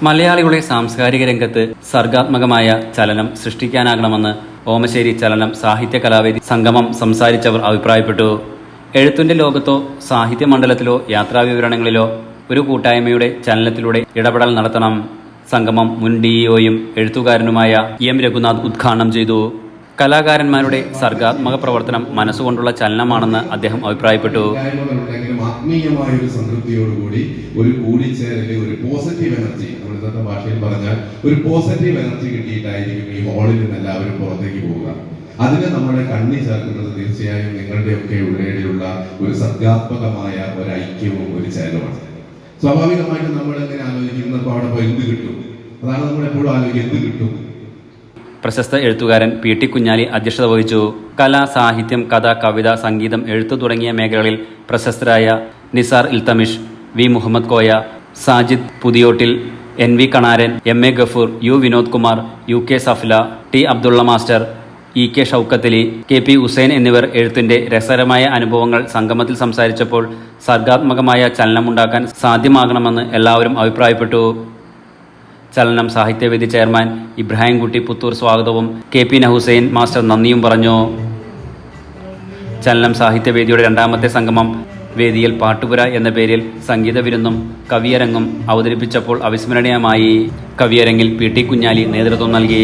മലയാളികളുടെ സാംസ്കാരിക രംഗത്ത് സർഗാത്മകമായ ചലനം സൃഷ്ടിക്കാനാകണമെന്ന് ഓമശ്ശേരി ചലനം സാഹിത്യ കലാവേദി സംഗമം സംസാരിച്ചവർ അഭിപ്രായപ്പെട്ടു. എഴുത്തിന്റെ ലോകത്തോ സാഹിത്യ മണ്ഡലത്തിലോ യാത്രാവിവരണങ്ങളിലോ ഒരു കൂട്ടായ്മയുടെ ചലനത്തിലൂടെ ഇടപെടൽ നടത്തണം. സംഗമം മുൻ DEOയും എഴുത്തുകാരനുമായ M. രഘുനാഥ് ഉദ്ഘാടനം ചെയ്തു. കലാകാരന്മാരുടെ സർഗാത്മക പ്രവർത്തനം മനസ്സുകൊണ്ടുള്ള ചലനമാണെന്ന് അദ്ദേഹം അഭിപ്രായപ്പെട്ടു. ആത്മീയമായ ഒരു സംതൃപ്തിയോടുകൂടി ഒരു കൂടിച്ചേരല്, ഒരു പോസിറ്റീവ് എനർജി, നമ്മൾ ഇന്നത്തെ ഭാഷയിൽ പറഞ്ഞാൽ ഒരു പോസിറ്റീവ് എനർജി കിട്ടിയിട്ടായിരിക്കും ഈ ഹാളിൽ നിന്ന് എല്ലാവരും പുറത്തേക്ക് പോവുക. അതിന് നമ്മുടെ കണ്ണി ചേർക്കുന്നത് തീർച്ചയായും നിങ്ങളുടെയൊക്കെ ഉള്ളിലുള്ള ഒരു സർഗാത്മകമായ ഒരു ഐക്യവും ഒരു ചേരമാണ്. സ്വാഭാവികമായിട്ടും നമ്മൾ എങ്ങനെ ആലോചിക്കുന്നത് അവിടെ പോയി എന്ത് കിട്ടും, അതാണ് നമ്മൾ എപ്പോഴും ആലോചിക്കുക, എന്ത് കിട്ടും. പ്രശസ്ത എഴുത്തുകാരൻ PT കുഞ്ഞാലി അധ്യക്ഷത വഹിച്ചു. കല, സാഹിത്യം, കഥ, കവിത, സംഗീതം, എഴുത്ത് തുടങ്ങിയ മേഖലകളിൽ പ്രശസ്തരായ Nisar Ilthamish, V. Muhammad Koya, Sajid Puthiyottil, NV Kanaran, MA Gafoor, U. Vinod Kumar, UK Safla, T. Abdulla master, EK Shoukathali, KP Hussain എന്നിവർ എഴുത്തിന്റെ രസകരമായ അനുഭവങ്ങൾ സംഗമത്തിൽ സംസാരിച്ചപ്പോൾ സർഗാത്മകമായ ചലനമുണ്ടാക്കാൻ സാധ്യമാകണമെന്ന് എല്ലാവരും അഭിപ്രായപ്പെട്ടു. ചലനം സാഹിത്യവേദി ചെയർമാൻ ഇബ്രാഹിം കുട്ടി പുത്തൂർ സ്വാഗതവും KP ഹുസൈൻ മാസ്റ്റർ നന്ദിയും പറഞ്ഞു. ചലനം സാഹിത്യവേദിയുടെ രണ്ടാമത്തെ സംഗമം വേദിയിൽ പാട്ടുപുര എന്ന പേരിൽ സംഗീത വിരുന്നും കവിയരങ്ങും അവതരിപ്പിച്ചപ്പോൾ അവിസ്മരണീയമായി. കവിയരങ്ങിൽ PT കുഞ്ഞാലി നേതൃത്വം നൽകി.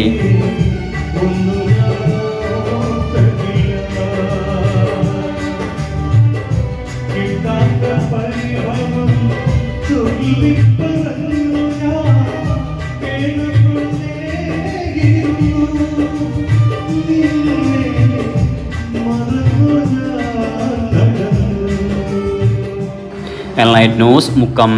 Enlight News, Mukkam.